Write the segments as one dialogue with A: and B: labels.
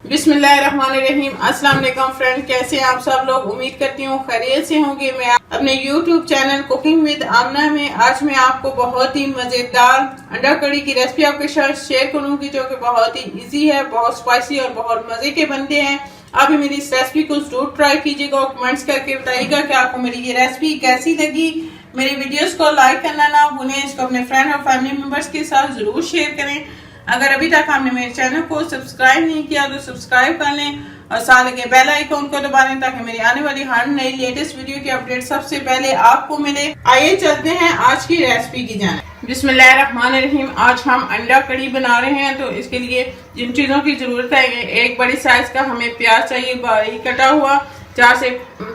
A: बिस्मिल्लाहिर्रहमानिर्रहीम। अस्सलाम वालेकुम फ्रेंड, कैसे हैं आप सब लोग। उम्मीद करती हूँ खैरियत से होंगे। मैं अपने YouTube चैनल कुकिंग विद आमना में आज मैं आपको बहुत ही मज़ेदार अंडा कड़ी की रेसिपी आपके साथ शेयर करूंगी, जो कि बहुत ही इजी है, बहुत स्पाइसी और बहुत मज़े के बनते हैं। आप मेरी इस रेसिपी को जरूर ट्राई कीजिएगा और कमेंट्स करके बताइएगा कि आपको मेरी ये रेसिपी कैसी लगी। मेरी वीडियोस को लाइक करना ना भूलें, इसको अपने फ्रेंड और फैमिली मेंबर्स के साथ जरूर शेयर करें। अगर अभी तक आपने मेरे चैनल को सब्सक्राइब नहीं किया तो सब्सक्राइब कर लें और साथ लगे बेल आइकन को दबा लें ताकि मेरी आने वाली हर नई लेटेस्ट वीडियो की अपडेट सबसे पहले आपको मिले। आइए चलते हैं आज की रेसिपी की जाने। बिस्मिल्लाहिर्रहमानिर्रहीम। आज हम अंडा कड़ी बना रहे हैं, तो इसके लिए जिन चीजों की जरूरत है, एक बड़ी साइज का हमें प्याज चाहिए बारीक कटा हुआ। 4 से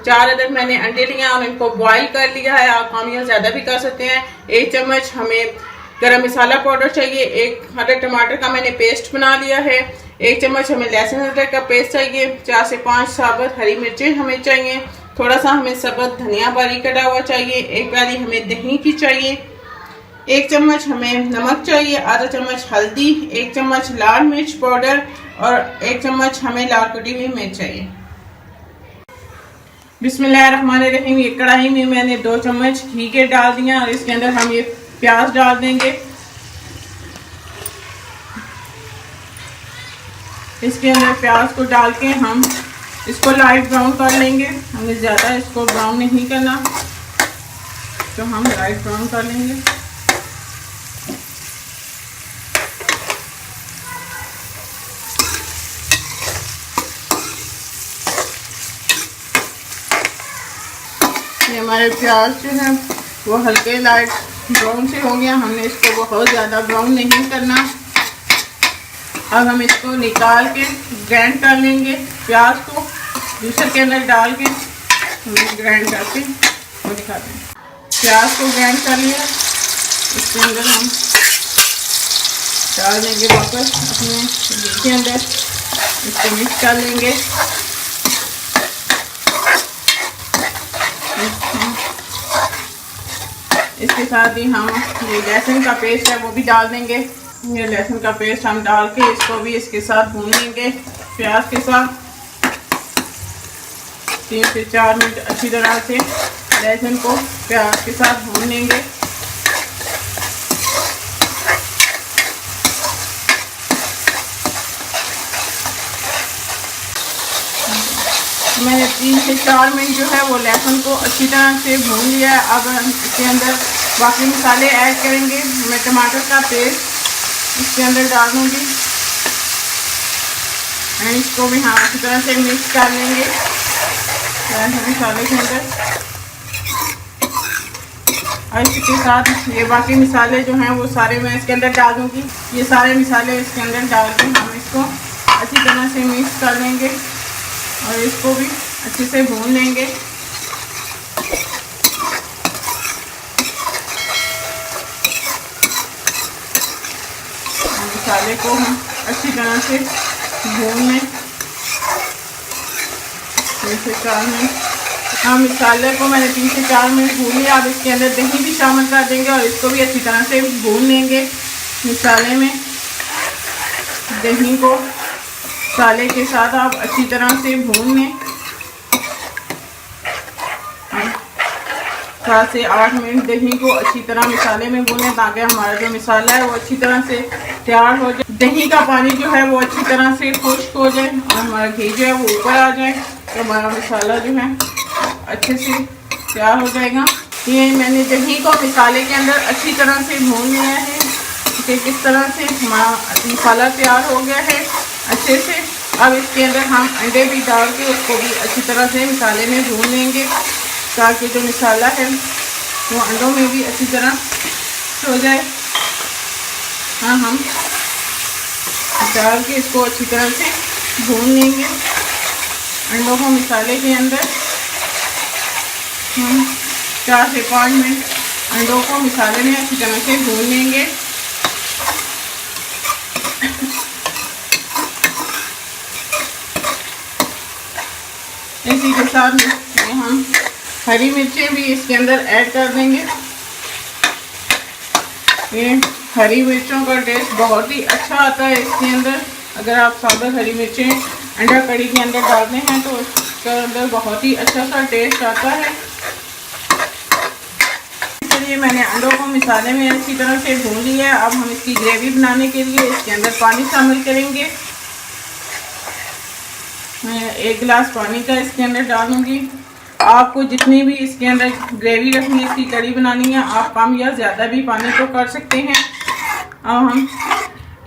A: 4 अदद मैंने अंडे लिए और इनको बॉईल कर लिया है। आप कम या ज्यादा भी कर सकते हैं। 1 चम्मच हमें गरम मसाला पाउडर चाहिए। 1 अदद टमाटर का मैंने पेस्ट बना लिया है। 1 चम्मच हमें लहसुन अदरक का पेस्ट चाहिए। 4 से 5 साबुत हरी मिर्चें हमें चाहिए। थोड़ा सा हमें साबुत धनिया बारीक कटा हुआ चाहिए। 1 प्याली हमें दही की चाहिए। 1 चम्मच हमें नमक चाहिए। आधा चम्मच हल्दी, 1 चम्मच लाल मिर्च पाउडर और 1 चम्मच हमें लाल कटी हुई मिर्च चाहिए। बिस्मिल्लाहिर्रहमानिर्रहीम। ये कढ़ाई में मैंने 2 चम्मच घी के डाल दिया और इसके अंदर हम ये प्याज डाल देंगे। इसके अंदर प्याज को डाल के हम इसको लाइट ब्राउन कर लेंगे। हमें ज़्यादा इसको ब्राउन नहीं करना, तो हम लाइट ब्राउन कर लेंगे। ये हमारे प्याज जो है वो हल्के लाइट ब्राउन से हो गया। हमने इसको बहुत ज़्यादा ब्राउन नहीं करना। अब हम इसको निकाल के ग्राइंड कर लेंगे। प्याज को जूसर के अंदर डाल के हम ग्राइंड करके और दिखाते हैं। प्याज को ग्राइंड कर लिया, इसके अंदर हम डाल देंगे वापस अपने घी के अंदर। इसको मिक्स कर लेंगे। इसके साथ ही हम ये लहसुन का पेस्ट है वो भी डाल देंगे। ये लहसुन का पेस्ट हम डाल के इसको भी इसके साथ भून लेंगे प्याज के साथ। 3 से 4 मिनट अच्छी तरह से लहसुन को प्याज के साथ भून लेंगे। मैंने 3 से 4 मिनट जो है वो लहसुन को अच्छी तरह से भून लिया है। अब हम इसके अंदर बाकी मसाले ऐड करेंगे। मैं टमाटर का पेस्ट इसके अंदर डाल दूँगी एंड इसको भी हम अच्छी तरह से मिक्स कर लेंगे मसाले के अंदर। और इसके साथ ये बाकी मसाले जो हैं वो सारे मैं इसके अंदर डाल दूँगी। ये सारे मसाले इसके अंदर डाल के हम इसको अच्छी तरह से मिक्स कर लेंगे और इसको भी अच्छे से भून लेंगे। मसाले को हम अच्छी तरह से भून लें। 3 से 4 मिनट हम मसाले को मैंने 3 से 4 मिनट भून लिया। अब इसके अंदर दही भी शामिल कर देंगे और इसको भी अच्छी तरह से भून लेंगे। मसाले में दही को मसाले के साथ आप अच्छी तरह से भून लें। 7 से 8 मिनट दही को अच्छी तरह मसाले में भूनें ताकि हमारा जो मसाला है वो अच्छी तरह से तैयार हो जाए। दही का पानी जो है वो अच्छी तरह से खुश्क हो जाए और हमारा घी जो है वो ऊपर आ जाए, तो हमारा मसाला जो है अच्छे से तैयार हो जाएगा। ये मैंने दही को मसाले के अंदर अच्छी तरह से भून लिया है कि किस तरह से हमारा मसाला तैयार हो गया है अच्छे से। अब इसके अंदर हम अंडे भी डाल के उसको भी अच्छी तरह से मसाले में भून लेंगे ताकि जो मसाला है वो अंडों में भी अच्छी तरह हो जाए। हाँ, हम डाल के इसको अच्छी तरह से भून लेंगे अंडों को मसाले के अंदर। हम 4 से 5 मिनट अंडों को मसाले में अच्छी तरह से भून लेंगे। इसी के साथ हम हरी मिर्चें भी इसके अंदर ऐड कर देंगे। ये हरी मिर्चों का टेस्ट बहुत ही अच्छा आता है इसके अंदर। अगर आप साबुत हरी मिर्चें अंडा कड़ी के अंदर डालते हैं तो इसके अंदर बहुत ही अच्छा सा टेस्ट आता है। चलिए मैंने अंडों को मसाले में अच्छी तरह से भून लिया है। अब हम इसकी ग्रेवी बनाने के लिए इसके अंदर पानी शामिल करेंगे। मैं 1 गिलास पानी का इसके अंदर डालूंगी। आपको जितनी भी इसके अंदर ग्रेवी रखनी है, इसकी कड़ी बनानी है, आप कम या ज़्यादा भी पानी को कर सकते हैं। अब हम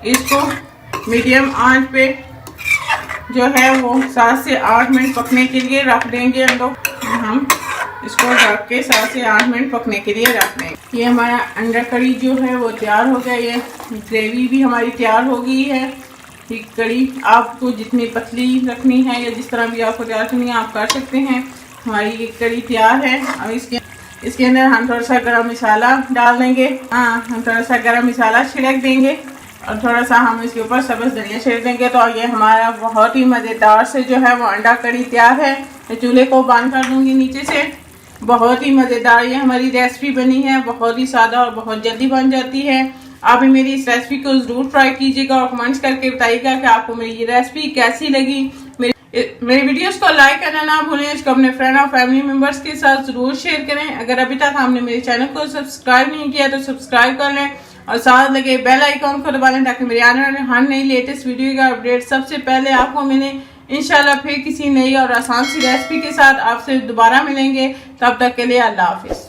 A: इसको मीडियम आंच पे जो है वो 7 से 8 मिनट पकने के लिए रख देंगे। हम इसको ढक के 7 से 8 मिनट पकने के लिए रख देंगे। ये हमारा अंडा कड़ी जो है वो तैयार हो गया। ये ग्रेवी भी हमारी तैयार हो गई है। ये कड़ी आपको जितनी पतली रखनी है या जिस तरह भी आपको तैयार करनी है आप कर सकते हैं। हमारी ये कड़ी तैयार है। अब इसके अंदर हम थोड़ा सा गरम मसाला डाल देंगे। हम थोड़ा सा गरम मसाला छिड़क देंगे और थोड़ा सा हम इसके ऊपर सब्ज़ धनिया छिड़क देंगे। तो ये हमारा बहुत ही मज़ेदार से जो है वो अंडा कड़ी तैयार है। मैं चूल्हे को बंद कर दूंगी नीचे से। बहुत ही मज़ेदार ये हमारी रेसिपी बनी है। बहुत ही सादा और बहुत जल्दी बन जाती है। आप भी मेरी इस रेसिपी को ज़रूर ट्राई कीजिएगा और कमेंट्स करके बताइएगा कि आपको मेरी ये रेसिपी कैसी लगी। मेरे वीडियोस को लाइक करना ना भूलें। इसको अपने फ्रेंड और फैमिली मेंबर्स के साथ ज़रूर शेयर करें। अगर अभी तक आपने मेरे चैनल को सब्सक्राइब नहीं किया तो सब्सक्राइब कर लें और साथ लगे बेल आइकॉन को दबा लें ताकि मेरे आने वाले हर नई लेटेस्ट वीडियो का अपडेट सबसे पहले आपको मिले। इंशाल्लाह फिर किसी नई और आसान सी रेसिपी के साथ आपसे दोबारा मिलेंगे। तब तक के लिए अल्लाह हाफिज़।